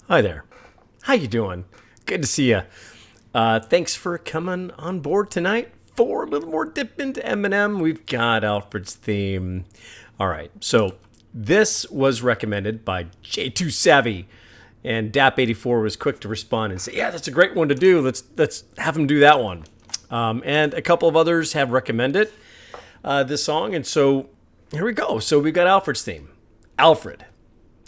Hi there. How you doing? Good to see you. Thanks for coming on board tonight for a little more dip into Eminem. We've got Alfred's theme. All right, so this was recommended by J2 Savvy, and DAP84 was quick to respond and say, "Yeah, that's a great one to do. Let's have him do that one." And a couple of others have recommended this song, and so here we go. So we've got Alfred's theme. Alfred.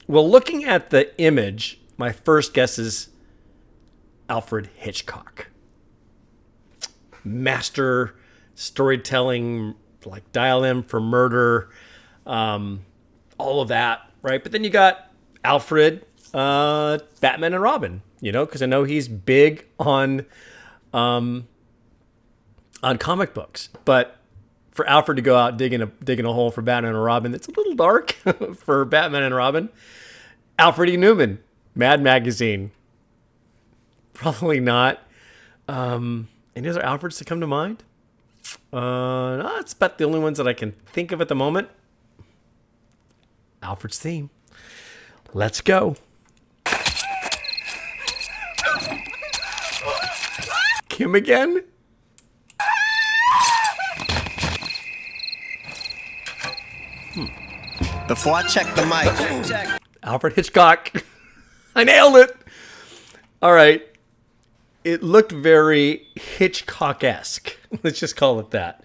Well, looking at the image, my first guess is Alfred Hitchcock. Master storytelling, like Dial M for Murder, all of that, right? But then you got Alfred, Batman and Robin, because I know he's big on comic books. But for Alfred to go out digging a hole for Batman and Robin, that's a little dark for Batman and Robin. Alfred E. Newman, Mad Magazine. Probably not. Any other Alfreds to come to mind? No, it's about the only ones that I can think of at the moment. Alfred's theme. Let's go. Kim again? Before I check the mic. Alfred Hitchcock. I nailed it. All right. It looked very Hitchcock-esque. Let's just call it that.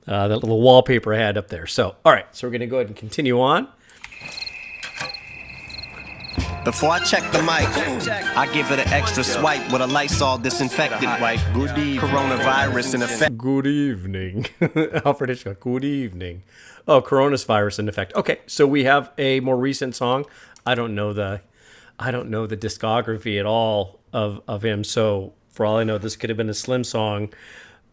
That little wallpaper I had up there. So, all right. So we're going to go ahead and continue on. Before I check the mic, I give it an extra swipe with a Lysol disinfectant wipe. Good evening. Coronavirus in effect. Good evening. Alfred Hitchcock. Good evening. Oh, coronavirus in effect. Okay, so we have a more recent song. I don't know the discography at all of him. So for all I know, this could have been a Slim song,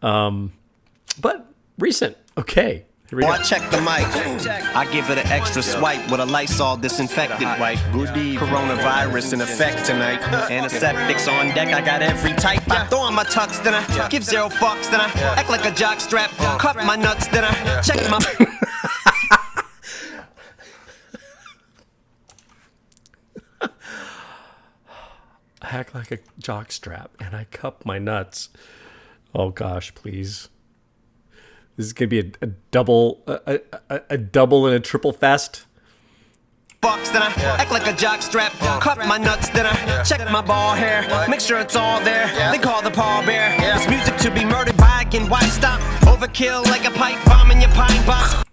but recent. Okay. Before I check the mic, I give it an extra swipe with a Lysol disinfectant wipe. Good evening. Coronavirus in effect tonight. Antiseptics on deck, I got every type. I throw on my tux, then I give zero fucks, then I act like a jock strap. Cup my nuts, then I check my... I act like a jock strap and I cup my nuts. Oh gosh, please. This is gonna be a double and a triple fest. Box, then I act like a jock strap. Cup my nuts, then I check my ball hair. Make sure it's all there. They call the pallbearer. It's music to be murdered by. Again, why stop? Overkill like a pipe bomb in your pine box.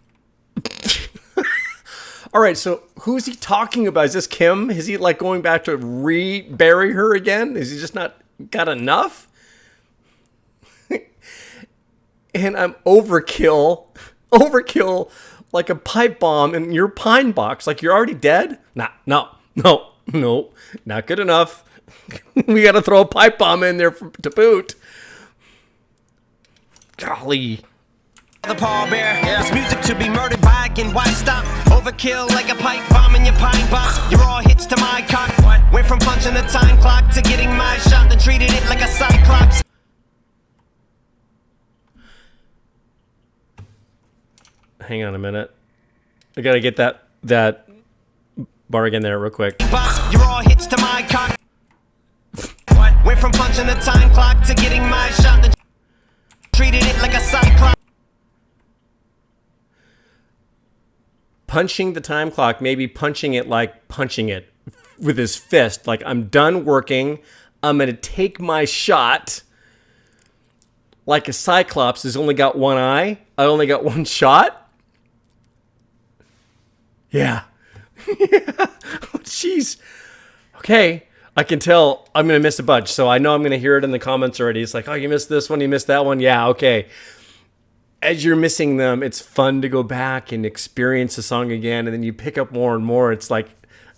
All right, so who's he talking about? Is this Kim? Is he like going back to re-bury her again? Is he just not got enough? And I'm overkill like a pipe bomb in your pine box. Like you're already dead? No, not good enough. We got to throw a pipe bomb in there to boot. Golly. The pallbearer, it's music to be murdered by. Again, why stop? Overkill like a pipe bomb in your pine box. You're all hitched to my cock. Went from punching the time clock to getting my shot and treated it like a cyclops. Hang on a minute. I gotta get that bar again there real quick. You're all hitched to my cock. Went from punching the time clock to getting my shot and treated it like a cyclops. Punching the time clock, maybe punching it like punching it with his fist. Like, I'm done working. I'm going to take my shot. Like a cyclops has only got one eye. I only got one shot. Yeah. Yeah. Oh, jeez. Okay. I can tell I'm going to miss a bunch. So I know I'm going to hear it in the comments already. It's like, oh, you missed this one. You missed that one. Yeah. Okay. As you're missing them, it's fun to go back and experience the song again. And then you pick up more and more. It's like,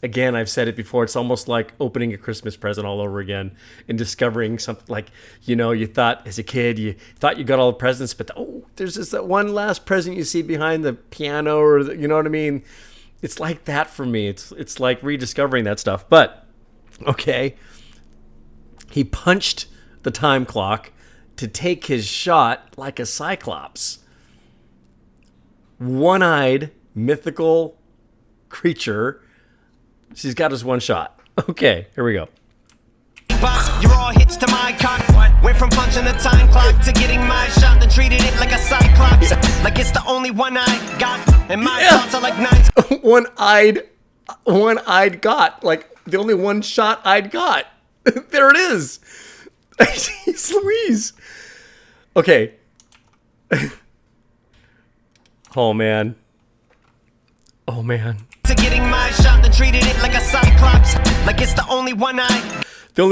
again, I've said it before. It's almost like opening a Christmas present all over again and discovering something like, you thought as a kid, you thought you got all the presents, but there's just that one last present you see behind the piano or you know what I mean? It's like that for me. It's like rediscovering that stuff. But, okay, he punched the time clock to take his shot like a cyclops. One-eyed, mythical creature. She's got his one shot. Okay, here we go. You're all hits to my cock. Went from punching the time clock to getting my shot, then treated it like a cyclops. Like it's the only one I got, and my thoughts are like nines. One-eyed got. Like the only one shot I'd got. There it is. Jeez Louise. Okay. Oh man. Oh man. To getting my shot, then treated it like a cyclops. Like it's the only one I. The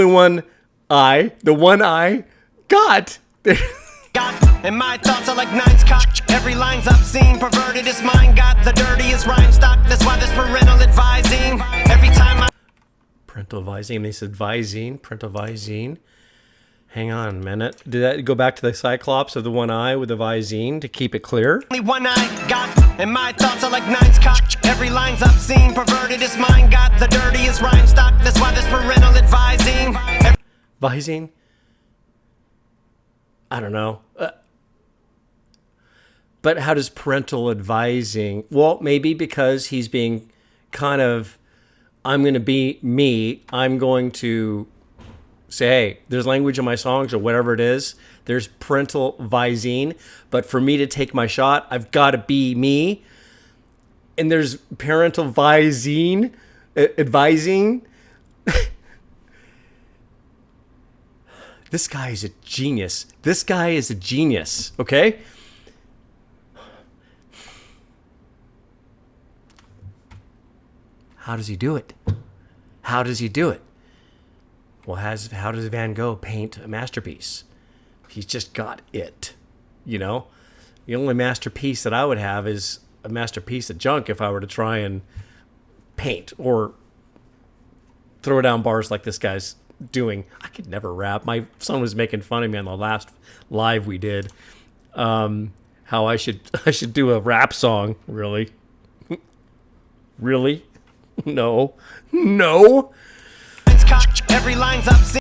one I got. And my thoughts are like nines cock. Every line's obscene, perverted is mine. Got the dirtiest rhyme stock. That's why there's parental advising. Every time I. Parental advising. They said visine. Parental visine. Hang on a minute. Did that go back to the Cyclops of the one eye with the visine to keep it clear? Only one I got, and my thoughts are like nines cock. Every line's obscene, perverted is mine. Got the dirtiest rhyme stock. That's why there's parental advising. Visine? I don't know. But how does parental advising? Well, maybe because he's being kind of, I'm going to be me. I'm going to say, hey, there's language in my songs or whatever it is. There's parental visine. But for me to take my shot, I've got to be me. And there's parental visine, advising. This guy is a genius. This guy is a genius, okay? How does he do it? How does he do it? Well, how does Van Gogh paint a masterpiece? He's just got it, you know? The only masterpiece that I would have is a masterpiece of junk if I were to try and paint or throw down bars like this guy's doing. I could never rap. My son was making fun of me on the last live we did. How I should do a rap song. Really? Really? No. I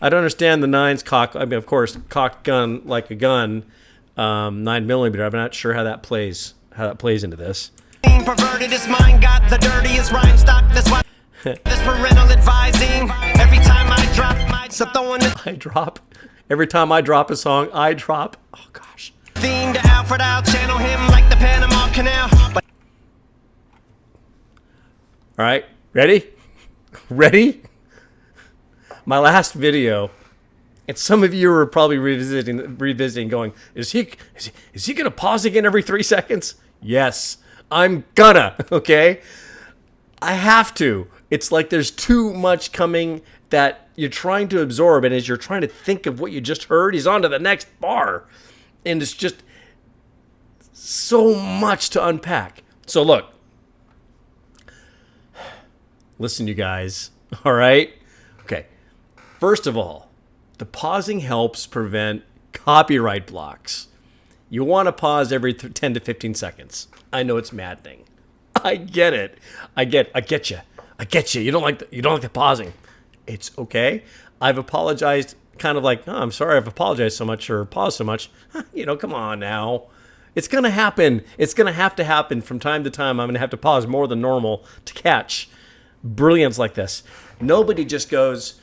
don't understand the nines cock. I mean, of course, cocked gun like a gun, 9mm. I'm not sure how that plays into this. Perverted is mine. Got the dirtiest rhyme stock. That's why there's parental advising. Every time I drop my Every time I drop a song, I drop. Oh gosh. Theme to Alfred, I'll channel him like the Panama Canal. All right, ready? Ready? My last video, and some of you are probably revisiting, going, is he gonna pause again every 3 seconds? Yes, I'm gonna. Okay, I have to. It's like there's too much coming that you're trying to absorb, and as you're trying to think of what you just heard, he's on to the next bar, and it's just so much to unpack. So look, listen, you guys. All right. Okay. First of all, the pausing helps prevent copyright blocks. You want to pause every 10 to 15 seconds. I know it's maddening. I get it. I get you. You don't like the pausing. It's okay. I've apologized, kind of like, oh, I'm sorry I've apologized so much or paused so much. Come on now. It's going to happen. It's going to have to happen from time to time. I'm going to have to pause more than normal to catch brilliance like this. Nobody just goes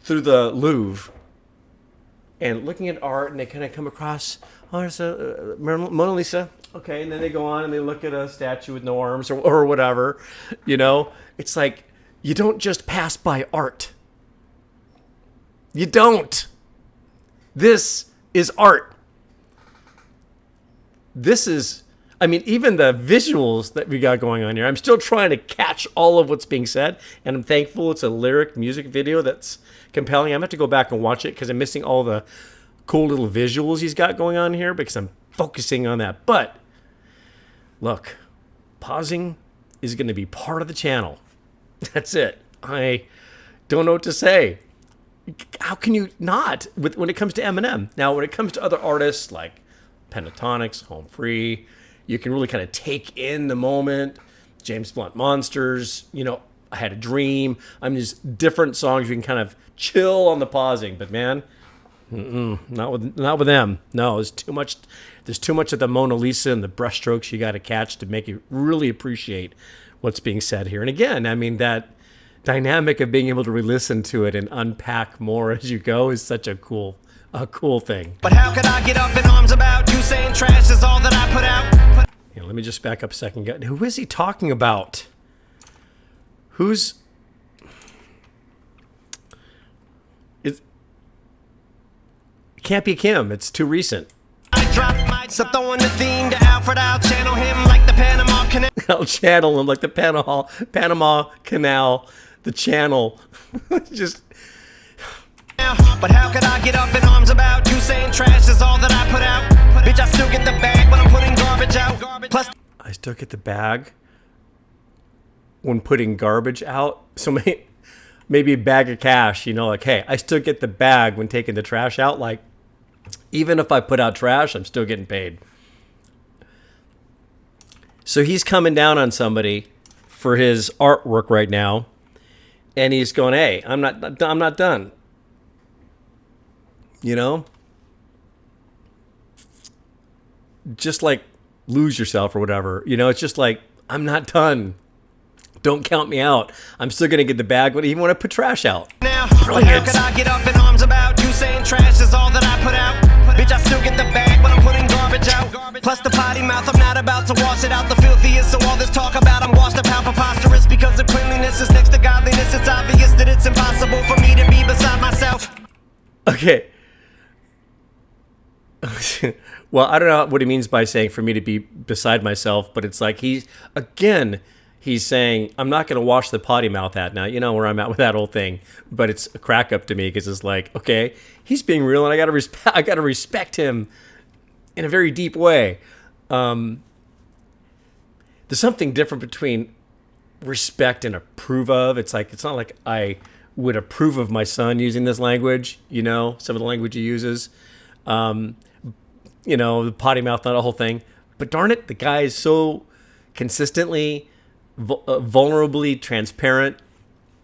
through the Louvre and looking at art and they kind of come across, oh, there's a Mona Lisa. Okay, and then they go on and they look at a statue with no arms or whatever. It's like you don't just pass by art. You don't. This is art. This is, even the visuals that we got going on here, I'm still trying to catch all of what's being said, and I'm thankful it's a lyric music video that's compelling. I'm going to have to go back and watch it because I'm missing all the cool little visuals he's got going on here because I'm focusing on that. But look, pausing is going to be part of the channel. That's it. I don't know what to say. How can you not when it comes to Eminem? Now, when it comes to other artists like Pentatonics, Home Free, you can really kind of take in the moment. James Blunt Monsters, I Had a Dream. Just different songs you can kind of chill on the pausing. But man, not with them. No, there's too much. There's too much of the Mona Lisa and the brushstrokes you got to catch to make you really appreciate what's being said here. And again, that dynamic of being able to re-listen to it and unpack more as you go is such a cool thing. But how could I get up in arms about you saying trash is all that I put out? Yeah, let me just back up a second. Who is he talking about? It can't be Kim. It's too recent. So throwing the theme to Alfred, I'll channel him like the Panama Canal. I'll channel him like the Panama Canal, the channel. Just. But how could I get up in arms about you saying trash is all that I put out? Bitch, I still get the bag when I'm putting garbage out. Plus, I still get the bag when putting garbage out. So maybe a bag of cash, like, hey, I still get the bag when taking the trash out. Like, even if I put out trash, I'm still getting paid. So he's coming down on somebody for his artwork right now, and he's going, hey, I'm not done. Just like lose yourself or whatever. It's just like, I'm not done. Don't count me out. I'm still going to get the bag, but even when I put trash out. Now, how could I get up in arms about you saying trash is all that I put out? Bitch, I still get the bag when I'm putting garbage out. Plus the potty mouth, I'm not about to wash it out the filthiest. So all this talk about I'm washed up how preposterous. Because if cleanliness is next to godliness, it's obvious that it's impossible for me to be beside myself. Okay. Well, I don't know what he means by saying for me to be beside myself, but it's like he's saying, I'm not going to wash the potty mouth out now. You know where I'm at with that whole thing. But it's a crack up to me because it's like, okay, he's being real and I got to respect him in a very deep way. There's something different between respect and approve of. It's not like I would approve of my son using this language, some of the language he uses. The potty mouth, not a whole thing. But darn it, the guy is so consistently vulnerably transparent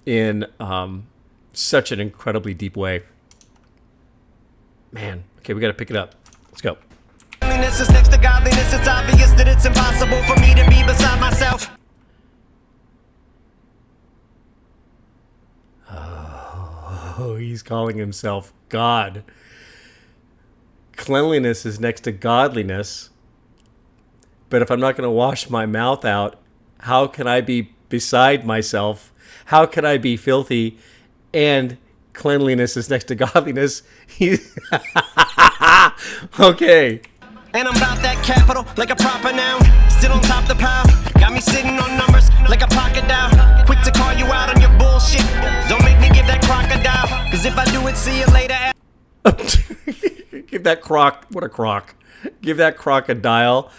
in such an incredibly deep way. Man, okay, we got to pick it up. Let's go. Godliness is next to godliness. It's obvious that it's impossible for me to be beside myself. Oh, he's calling himself God. Cleanliness is next to godliness. But if I'm not going to wash my mouth out, how can I be beside myself? How can I be filthy and cleanliness is next to godliness? Okay. And I'm about that capital like a proper noun. Still on top of the pile. Got me sitting on numbers like a pocket dial. Quick to call you out on your bullshit. Don't make me give that crocodile. Cause if I do it, see you later. Give that what a croc. Give that crocodile.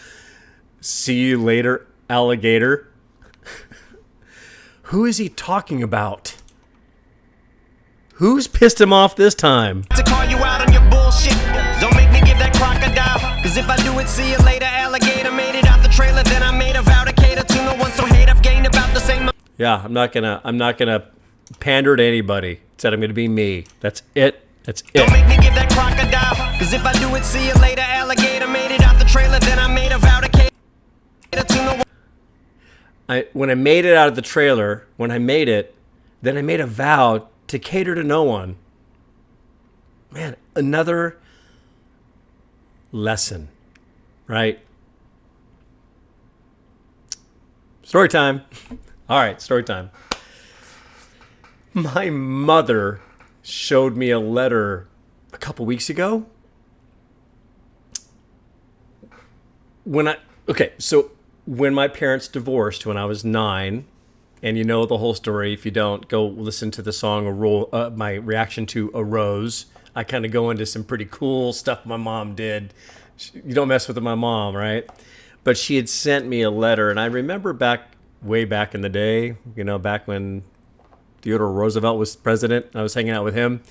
See you later, alligator. Who is he talking about? Who's pissed him off this time? To call you out on your bullshit. Don't make me give that crocodile. Cause if I do it, see you later, alligator. Made it out the trailer, then I made a vow to cater to no one, so hate I've gained about the same. Yeah, I'm not gonna pander to anybody. Said I'm gonna be me. That's it. That's it. Don't make me give that crocodile. Cause if I do it, see you later, alligator. Made it out the trailer, then I made a vow to cater to no one. When I made it out of the trailer, then I made a vow to cater to no one. Man, another lesson, right? Story time. All right, story time. My mother showed me a letter a couple weeks ago. When my parents divorced when I was 9, and you know the whole story. If you don't, go listen to the song my reaction to A Rose. I kind of go into some pretty cool stuff my mom did. You don't mess with my mom, right? But she had sent me a letter, and I remember way back in the day, back when Theodore Roosevelt was president. I was hanging out with him.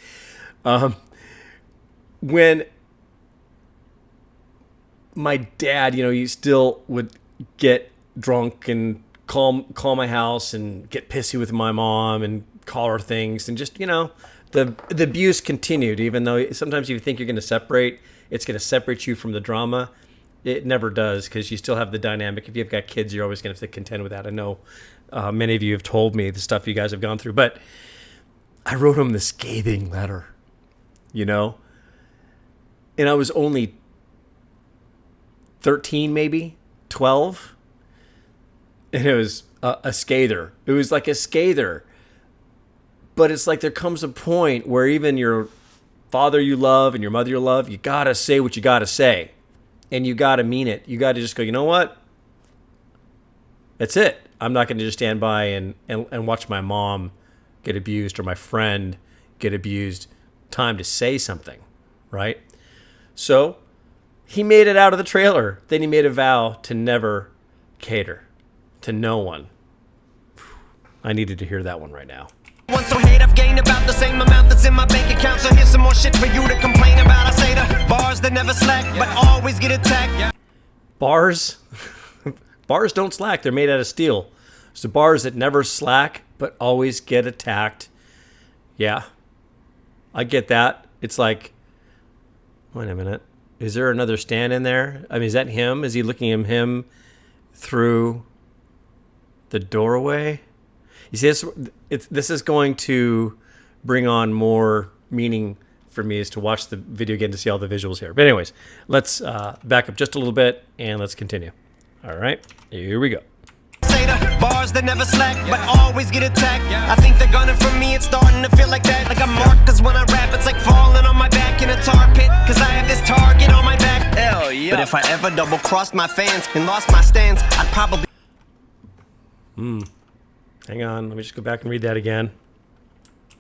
When my dad, he still would get drunk and call my house and get pissy with my mom and call her things, and just the abuse continued. Even though sometimes you think you're going to separate, it's going to separate you from the drama. It never does, because you still have the dynamic. If you've got kids, you're always going to have to contend with that. I know Many of you have told me the stuff you guys have gone through, but I wrote him the scathing letter, you know? And I was only 13, maybe 12. And it was a scather. It was like a scather. But it's like there comes a point where even your father you love and your mother you love, you got to say what you got to say. And you got to mean it. You got to just go, you know what? That's it. I'm not going to just stand by and watch my mom get abused or my friend get abused. Time to say something, right? So he made it out of the trailer. Then he made a vow to never cater to no one. I needed to hear that one right now. Once so hate I've gained about the same amount that's in my bank account. So here's some more shit for you to complain about. I say the bars that never slack, but always get attacked. Bars don't slack. They're made out of steel. So bars that never slack, but always get attacked. Yeah, I get that. It's like, wait a minute. Is there another stand in there? I mean, is that him? Is he looking at him through the doorway? You see, this is going to bring on more meaning for me is to watch the video again to see all the visuals here. But anyways, let's back up just a little bit and let's continue. All right, here we go. Say the bars that never slack, but always get attacked. I think they're gunning for me, it's starting to feel like that. Like I'm marked, cause when I rap, it's like falling on my back in a tar pit. Cause I have this target on my back. Hell yeah. But if I ever double crossed my fans and lost my stance, I'd probably... Hang on, let me just go back and read that again.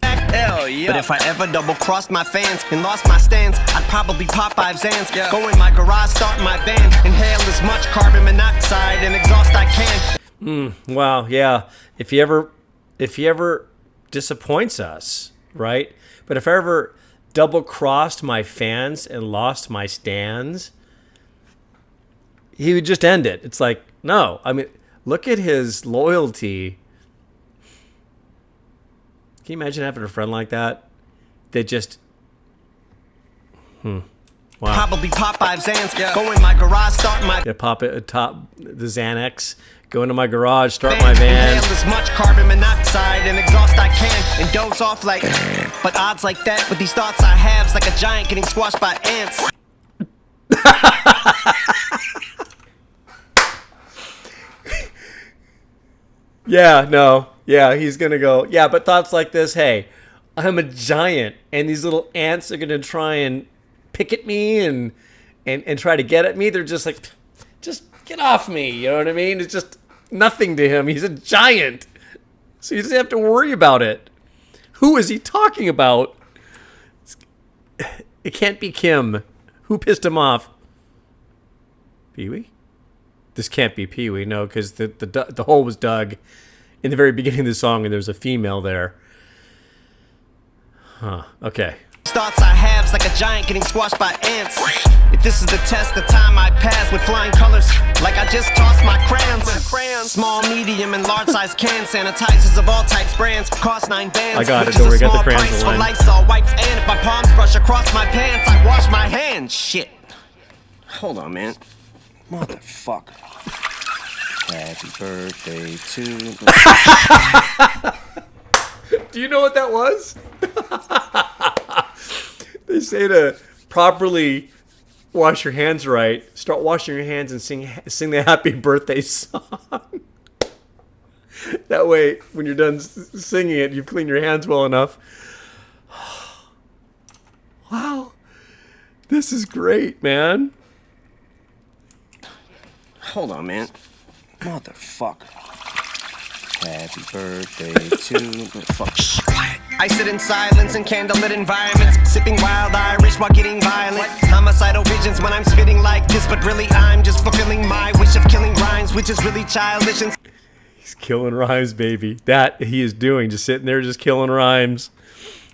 Hell yeah. But if I ever double crossed my fans and lost my stance, I'd probably pop 5 Xans. Go in my garage, start my band, inhale as much carbon monoxide and exhaust I can. Wow, yeah. If he ever disappoints us, right? But if I ever double crossed my fans and lost my stands, he would just end it. It's like, no. I mean, look at his loyalty. Can you imagine having a friend like that? That just... Wow. Probably pop 5 Xans. Go in my garage, start my... Yeah, pop it atop the Xanax. Go into my garage, start my van. Inhale as much carbon monoxide and exhaust I can. And doze off like... But odds like that with these thoughts I have, it's like a giant getting squashed by ants. Yeah, no. Yeah, he's going to go, yeah, but thoughts like this, hey, I'm a giant, and these little ants are going to try and pick at me and try to get at me. They're just like, just get off me, you know what I mean? It's just nothing to him. He's a giant, so he doesn't have to worry about it. Who is he talking about? It can't be Kim. Who pissed him off? Pee-wee? This can't be Pee-wee, no, because the hole was dug in the very beginning of the song, and there's a female there. Huh. Okay. Thoughts I have, it's like a giant getting squashed by ants. If this is the test, the time I pass with flying colors, like I just tossed my crayons. Small, medium, and large size cans, sanitizers of all types, brands, cost 9 bands. I got it. Don't worry, got the crayons for Lysol wipes, and if my palms brush across my pants, I wash my hands. Shit. Hold on, man. Motherfucker. Happy birthday to... Do you know what that was? They say to properly wash your hands right, start washing your hands and sing the happy birthday song. That way, when you're done singing it, you've cleaned your hands well enough. Wow. This is great, man. Hold on, man. Motherfucker. Happy birthday to... Fuck. I sit in silence in candlelit environments, sipping wild Irish while getting violent. Homicidal visions when I'm spitting like this, but really I'm just fulfilling my wish of killing rhymes, which is really childish. And he's killing rhymes, baby. That he is doing, just sitting there just killing rhymes.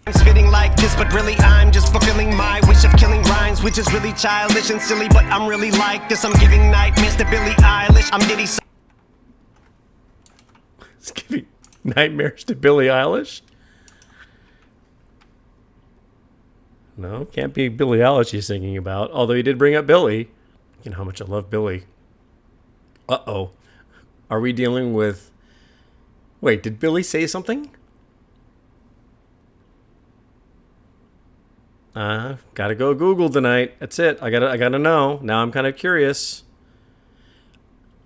I'm spitting like this, but really I'm just fulfilling my wish of killing rhymes, which is really childish and silly, but I'm really like this. I'm giving nightmares to Billie Eilish. I'm Diddy. It's giving nightmares to Billie Eilish? No, can't be Billie Eilish he's singing about. Although he did bring up Billie. You know how much I love Billie. Uh-oh. Are we dealing with Wait, did Billy say something? Gotta go Google tonight. That's it. I gotta know. Now I'm kind of curious.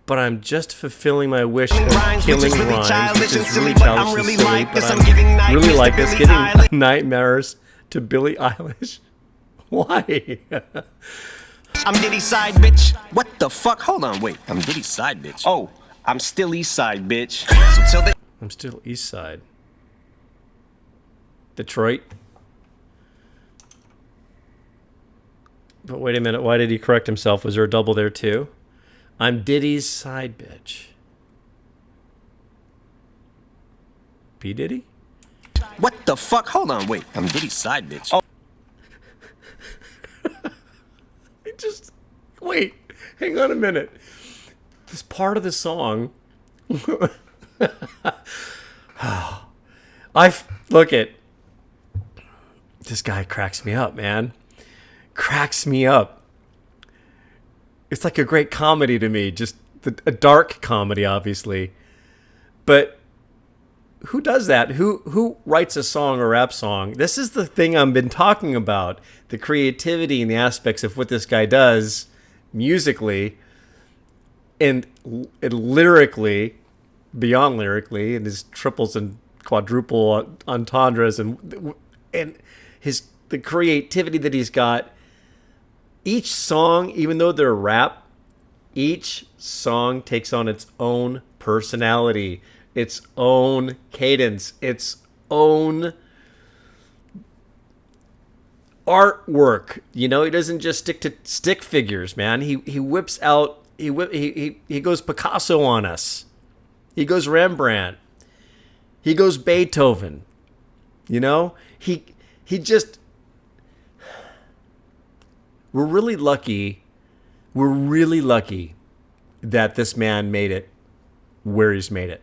But I'm just fulfilling my wish of killing rhymes, which is really childish and silly, but I'm really like this, giving nightmares to Billie Eilish. Why? I'm Diddy's side bitch. What the fuck? Hold on, wait. I'm Diddy's side bitch. Oh, I'm still East Side bitch. So till the I'm still East Side. Detroit. But wait a minute, why did he correct himself? Was there a double there too? I'm Diddy's side bitch. P. Diddy? What the fuck? Hold on, wait. I'm Diddy's side bitch. Oh. Wait, hang on a minute. This part of the song. Look at this guy cracks me up, man. Cracks me up. It's like a great comedy to me, just a dark comedy, obviously. But who does that? Who writes a song or rap song? This is the thing I've been talking about. The creativity and the aspects of what this guy does musically and lyrically, beyond lyrically, and his triples and quadruple entendres and the creativity that he's got. Each song, even though they're rap, each song takes on its own personality, its own cadence, its own artwork. You know, he doesn't just stick to stick figures, man. He whips out. He goes Picasso on us. He goes Rembrandt. He goes Beethoven. You know, he just. We're really lucky that this man made it where he's made it.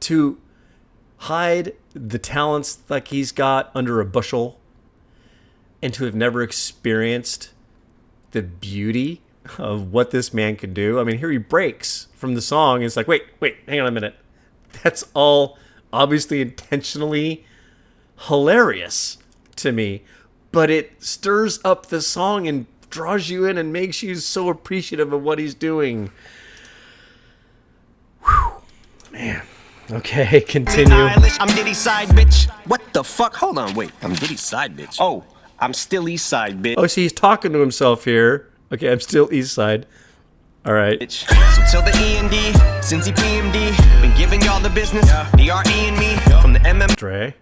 To hide the talents like he's got under a bushel and to have never experienced the beauty of what this man could do. I mean, here he breaks from the song. It's like, wait, hang on a minute. That's all obviously intentionally hilarious to me. But it stirs up the song and draws you in and makes you so appreciative of what he's doing. Whew, man. Okay, continue. I'm Diddy's side bitch. What the fuck? Hold on, wait. I'm Diddy's side bitch. Oh, I'm still East Side bitch. Oh, see, he's talking to himself here. Okay, I'm still East Side. All right. So till the E&D, since he PMD, been giving y'all the business. DRE and me, from the Dre.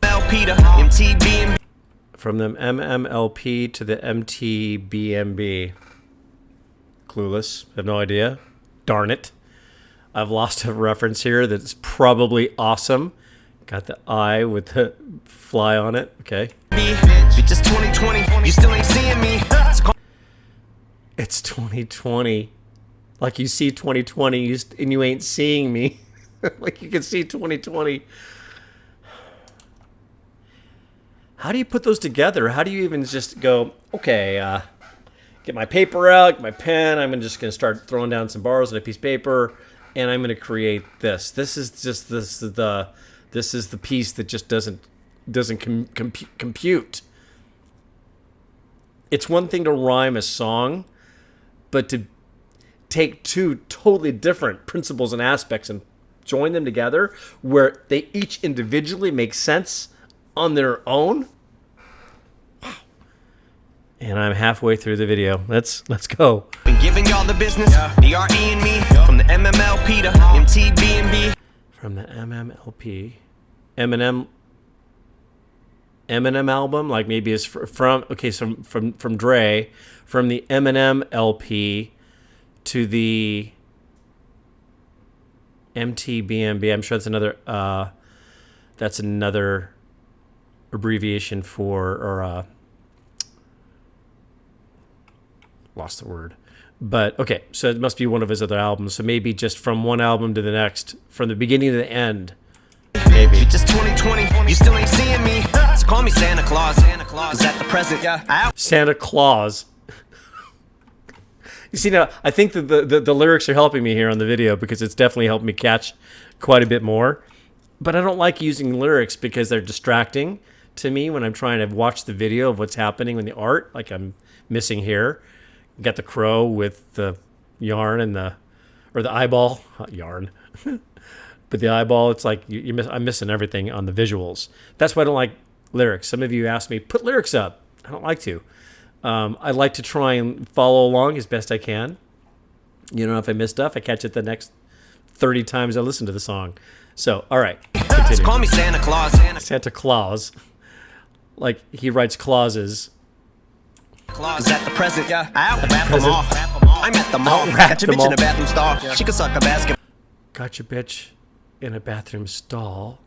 MMLP to MTB. From the MMLP to the MTBMB. Clueless. I have no idea. Darn it. I've lost a reference here that's probably awesome. Got the I with the fly on it. Okay. Just 2020. You still ain't seeing me. It's 2020. Like you see 2020 and you ain't seeing me. Like you can see 2020. How do you put those together? How do you even just go, okay, get my paper out, get my pen. I'm just going to start throwing down some bars on a piece of paper, and I'm going to create this. This is the piece that just doesn't compute. It's one thing to rhyme a song, but to take two totally different principles and aspects and join them together where they each individually make sense on their own. Wow. And I'm halfway through the video. Let's go. Been giving y'all the business. DRE and me, from the MMLP to MTB&B. From the MMLP. Eminem album, like maybe it's from Dre, from the Eminem LP to the MTBMB. I'm sure that's another abbreviation for, or lost the word. But okay, so it must be one of his other albums. So maybe just from one album to the next, from the beginning to the end. Maybe. Just 2020, you still ain't seeing me. So call me Santa Claus. Cause at the present, Santa Claus. You see now, I think that the lyrics are helping me here on the video because it's definitely helped me catch quite a bit more. But I don't like using lyrics because they're distracting to me when I'm trying to watch the video of what's happening in the art. Like I'm missing here. Got the crow with the yarn and the eyeball. Not yarn. But the eyeball, it's like I'm missing everything on the visuals. That's why I don't like lyrics. Some of you asked me, put lyrics up. I don't like to. I like to try and follow along as best I can. You know, if I miss stuff, I catch it the next 30 times I listen to the song. So, all right. Continue. Call me Santa Claus. Santa Claus. Like, he writes clauses. Claus at the present. Yeah. I out-rap them all. I'm at the mall. Got your bitch in a bathroom stall. Yeah. She can suck a basketball. Got your bitch in a bathroom stall.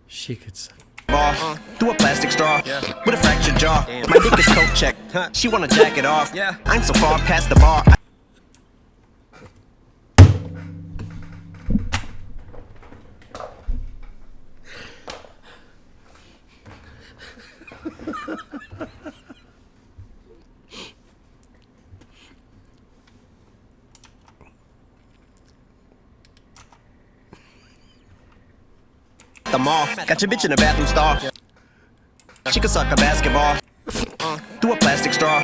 She could suck. Through a plastic straw. Yeah. With a fractured jaw. Damn. My dick is coat check. She wanna jack it off. Yeah. I'm so far past the bar. The mall. Got your bitch in a bathroom stall. She can suck a basketball. Through a plastic straw.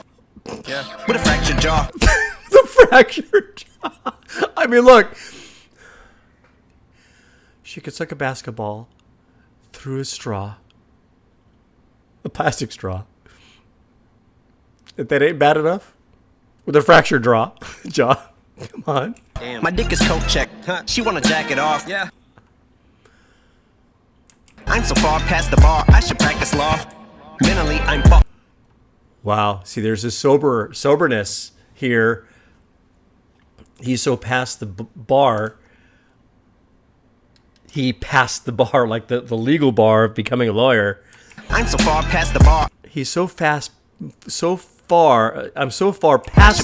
Yeah. With a fractured jaw. The fractured jaw. I mean, look. She could suck a basketball through a straw. A plastic straw. If that ain't bad enough. With a fractured jaw. Come on. Damn. My dick is coat check. She wanna jack it off. Yeah. I'm so far past the bar, I should practice law. Mentally, I'm fucked. Wow. See, there's a soberness here. He's so past the bar. He passed the bar, like the legal bar of becoming a lawyer. I'm so far past the bar. He's so far past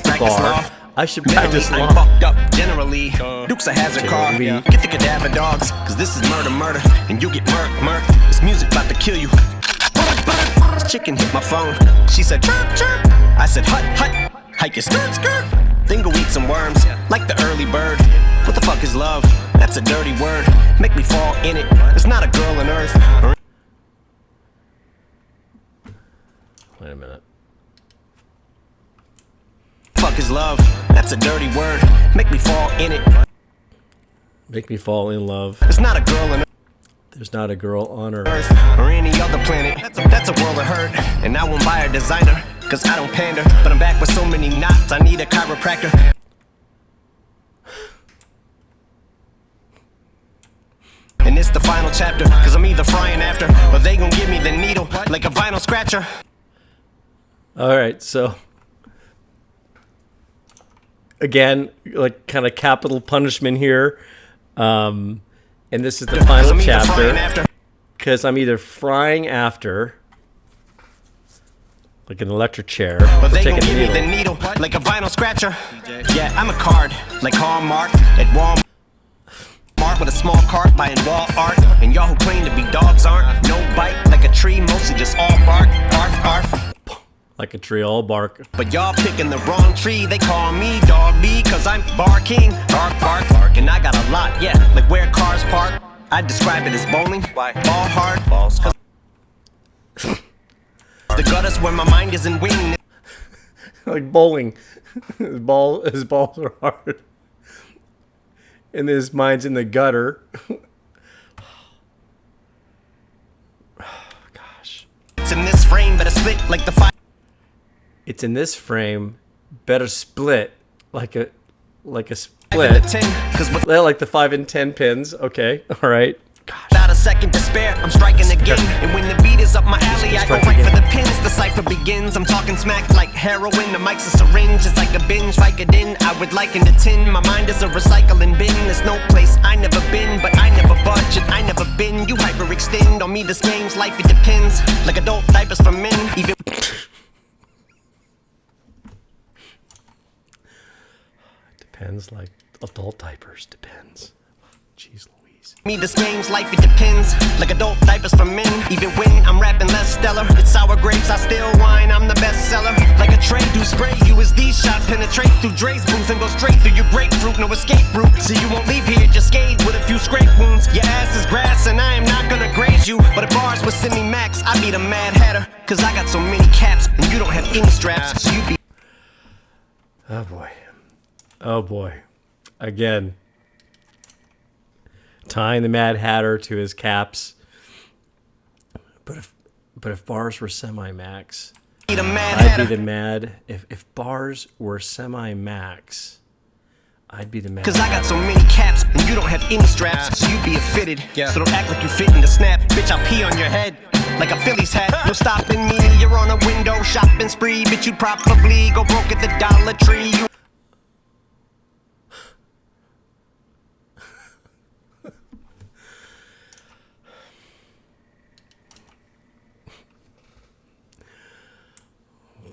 the bar. I should practice law. I'm fucked up, generally. Duke's a hazard car. Get the cadaver dogs, cause this is murder, and you get murk. This music about to kill you. This chicken hit my phone. She said, chirp, chirp. I said, hut. Hike your skirt. Then go eat some worms, like the early bird. What the fuck is love? That's a dirty word. Make me fall in it. There's not a girl on earth. Wait a minute. Fuck is love? That's a dirty word. Make me fall in it. Make me fall in love. There's not a girl on There's not a girl on Earth or any other planet. That's a world of hurt. And I won't buy a designer, cause I don't pander. But I'm back with so many knots, I need a chiropractor. And it's the final chapter, cause I'm either frying after, or they gon' give me the needle, like a vinyl scratcher. Alright, so again, like kind of capital punishment here. And this is the final chapter. Because I'm either frying after, like an electric chair, or they gon' give me the needle, like a vinyl scratcher. Yeah, I'm a card, like Hallmark at Walmart. With a small cart buying wall art. And y'all who claim to be dogs aren't. No bite, like a tree, mostly just all bark. Bark. Like a tree, all bark. But y'all picking the wrong tree. They call me Dog B, cause I'm barking. Bark. And I got a lot, yeah, like where cars park. I describe it as bowling. Why? Ball hard. Balls hard. The gutters where my mind isn't winging. Like bowling. His balls are hard. And his mind's in the gutter. Gosh. It's in this frame, better split like the fire. It's in this frame, better split like a split. Like the 5 and 10 pins. Okay, all right. Gosh. Without a second despair, I'm striking again. And when the beat is up my alley, I go right for the pins. The cipher begins. I'm talking smack like heroin. The mic's a syringe. It's like a binge. Like it in, I would liken to tin. My mind is a recycling bin. There's no place I never been, but I never budget. I never been. You hyperextend on me. This game's life. It depends. Like adult diapers for men. Even. Depends. Like adult diapers. Depends. Jeez Louise. Me, this game's life, it depends. Like adult diapers for men. Even when I'm rapping less stellar, it's sour grapes, I still whine, I'm the best seller. Like a tray do spray you as these shots penetrate through Dre's booth and go straight through your grapefruit. No escape route, so you won't leave here just scathed with a few scrape wounds. Your ass is grass and I am not gonna graze you. But if bars was semi-max, I'd be the Mad Hatter. Cause I got so many caps and you don't have any straps. So you be... Oh boy. Oh boy. Again. Tying the Mad Hatter to his caps. But if bars were semi-max, I'd be the Mad. If bars were semi-max, I'd be the Mad. Cause I got so many caps and you don't have any straps. So you be a fitted. So don't act like you fit in the snap. Bitch, I'll pee on your head like a Phillies hat. No stopping me. You're on a window shopping spree. Bitch, you probably go broke at the Dollar Tree. You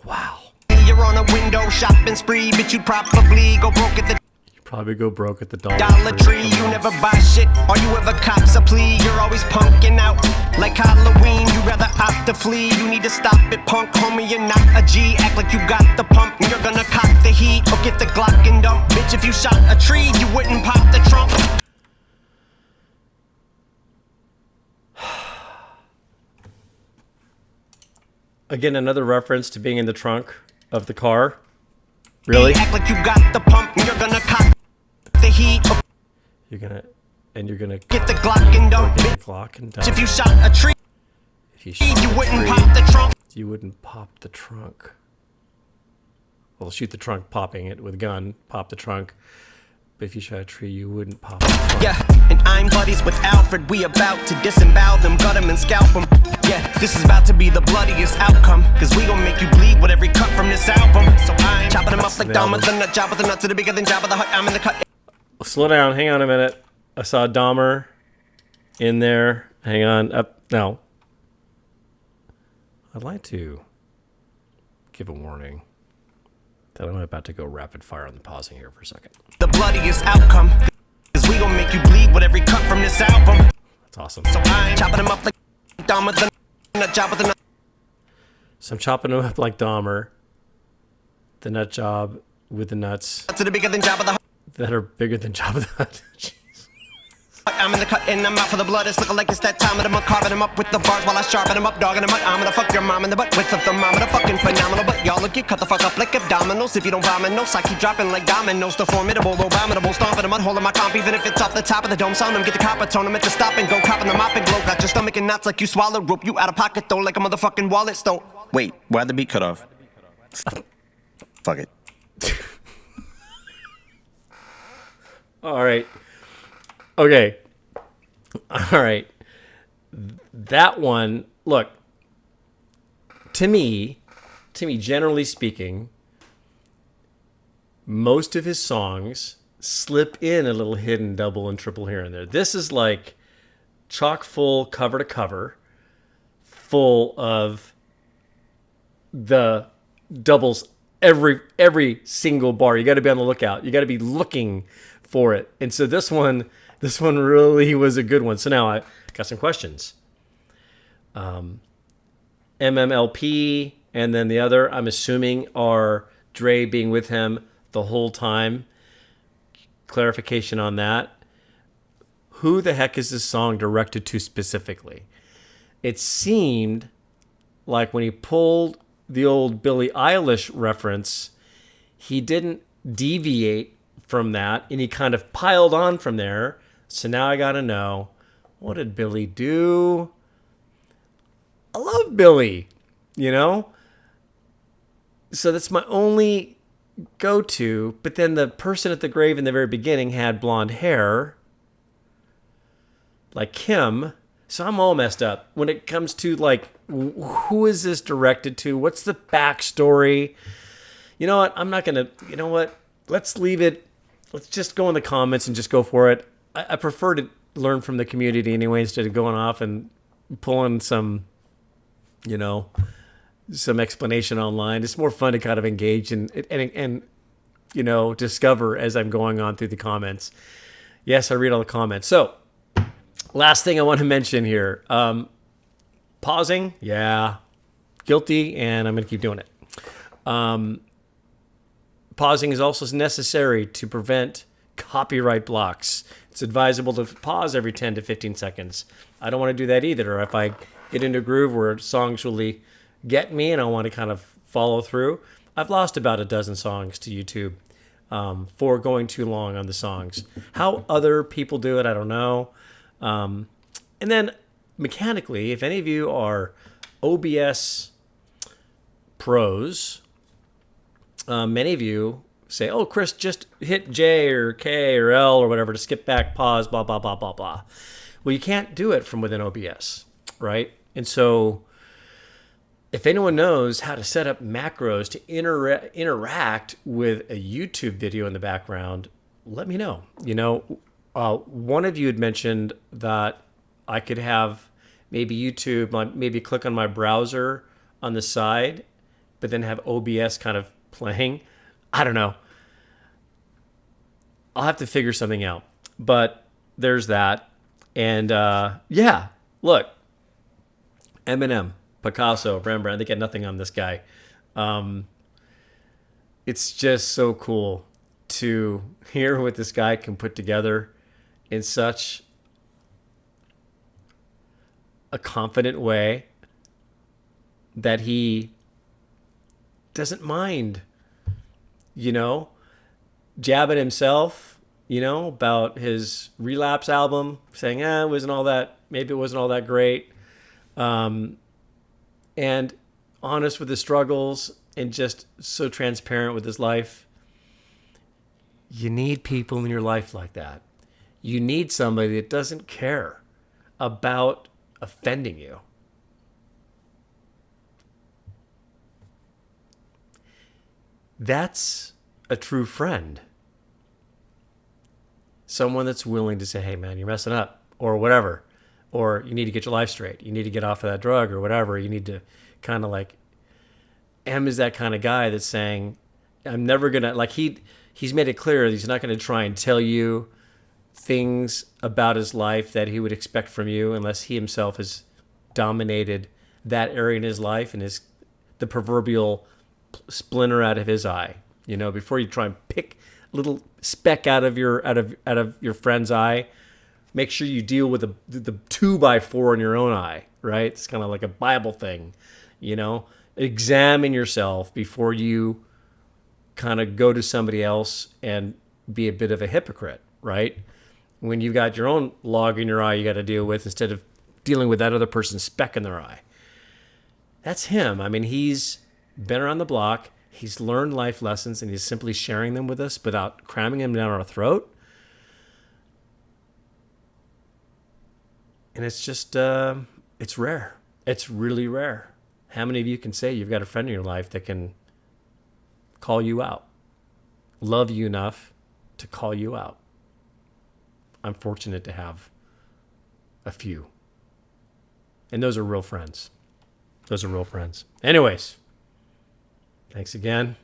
Wow. You're on a window shopping spree, but you probably go broke at the Dollar Tree. You never buy shit, or you ever cops a plea. You're always punking out like Halloween. You rather opt to flee. You need to stop it, punk, homie. You're not a G. Act like you got the pump, and you're gonna cock the heat or get the Glock and dump. Bitch, if you shot a tree, you wouldn't pop the trunk. Again, another reference to being in the trunk of the car. Really? Act like you got the pump, and you're gonna cock the heat. You're gonna get the Glock and dump. If you shot a tree, you wouldn't pop the trunk. You wouldn't pop the trunk. Well, shoot the trunk, popping it with a gun, pop the trunk. But if you shot a tree, you wouldn't pop the trunk. Yeah, and I'm buddies with Alfred. We about to disembowel them, gut them, and scalp them. Yeah, this is about to be the bloodiest outcome. Cause we gon' make you bleed with every cut from this album. So I'm chopping them up like Dahmer, the nut job with the nuts to the bigger than job of the hut. I'm in the cut. Slow down, hang on a minute. I saw Dahmer in there. Hang on, up now. I'd like to give a warning that I'm about to go rapid fire on the pausing here for a second. The bloodiest outcome. Cause we gon' make you bleed with every cut from this album. That's awesome. So I'm chopping them up like Dahmer, the nut job with the nut. So I'm chopping them up like Dahmer. The nut job with the nuts. To the bigger than job of the hut. That are bigger than Jabba the Hutt. Jeez. I'm in the cut and I'm out for the blood. It's looking like it's that time of the month. Carving them up with the bars while I sharpen them up. Dogging them up. I'm gonna fuck your mom in the butt with the thermometer. Fucking phenomenal. But y'all look, get cut the fuck up like abdominals. If you don't vomit, no, I keep dropping like dominoes. The formidable, abominable. Stomping them, holding my comp. Even if it's off the top of the dome. Sound them, get the copper tournament to stop and go. Copping the mop and glow. Got your stomach and knots like you swallow rope. You out of pocket though, like a motherfucking wallet stone. Wait, why'd the beat cut off? Fuck it. All right. Okay. All right. That one, look, to me, generally speaking, most of his songs slip in a little hidden double and triple here and there. This is like chock full, cover to cover, full of the doubles every single bar. You got to be on the lookout. You got to be looking for it. And so this one really was a good one. So now I got some questions. MMLP and then the other, I'm assuming, are Dre being with him the whole time. Clarification on that. Who the heck is this song directed to specifically? It seemed like when he pulled the old Billie Eilish reference, he didn't deviate from that, and he kind of piled on from there. So now I gotta know, what did Billie do? I love Billie, you know? So that's my only go-to. But then the person at the grave in the very beginning had blonde hair, like Kim. So I'm all messed up when it comes to, like, who is this directed to? What's the backstory? You know what? I'm not going to, you know what? Let's leave it. Let's just go in the comments and just go for it. I prefer to learn from the community anyway, instead of going off and pulling some, you know, some explanation online. It's more fun to kind of engage and you know, discover as I'm going on through the comments. Yes, I read all the comments. So Last thing I want to mention here. Pausing, yeah, guilty, and I'm going to keep doing it. Pausing is also necessary to prevent copyright blocks. It's advisable to pause every 10 to 15 seconds. I don't want to do that either. Or if I get into a groove where songs really get me and I want to kind of follow through, I've lost about a dozen songs to YouTube for going too long on the songs. How other people do it, I don't know. And then mechanically, if any of you are OBS pros, many of you say, oh, Chris, just hit J or K or L or whatever to skip back, pause, blah, blah, blah, blah, blah. Well, you can't do it from within OBS, right? And so if anyone knows how to set up macros to interact with a YouTube video in the background, let me know. You know, one of you had mentioned that I could have maybe YouTube, maybe click on my browser on the side, but then have OBS kind of playing. I don't know. I'll have to figure something out. But there's that. And yeah, look, Eminem, Picasso, Rembrandt, they get nothing on this guy. It's just so cool to hear what this guy can put together in such a confident way that he doesn't mind, you know, jabbing himself, you know, about his Relapse album, saying, it wasn't all that, maybe it wasn't all that great. And honest with his struggles and just so transparent with his life. You need people in your life like that. You need somebody that doesn't care about offending you. That's a true friend. Someone that's willing to say, hey man, you're messing up, or whatever. Or you need to get your life straight. You need to get off of that drug or whatever. You need to kind of like, M is that kind of guy that's saying, I'm never going to, like he's made it clear that he's not going to try and tell you things about his life that he would expect from you unless he himself has dominated that area in his life and is the proverbial splinter out of his eye. You know, before you try and pick a little speck out of your friend's eye, make sure you deal with the 2x4 in your own eye, right? It's kind of like a Bible thing, you know? Examine yourself before you kind of go to somebody else and be a bit of a hypocrite, right? When you've got your own log in your eye you got to deal with instead of dealing with that other person's speck in their eye. That's him. I mean, he's been around the block. He's learned life lessons and he's simply sharing them with us without cramming them down our throat. And it's just, it's rare. It's really rare. How many of you can say you've got a friend in your life that can call you out, love you enough to call you out? I'm fortunate to have a few. And those are real friends. Those are real friends. Anyways, thanks again.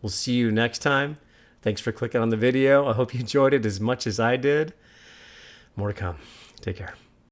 We'll see you next time. Thanks for clicking on the video. I hope you enjoyed it as much as I did. More to come. Take care.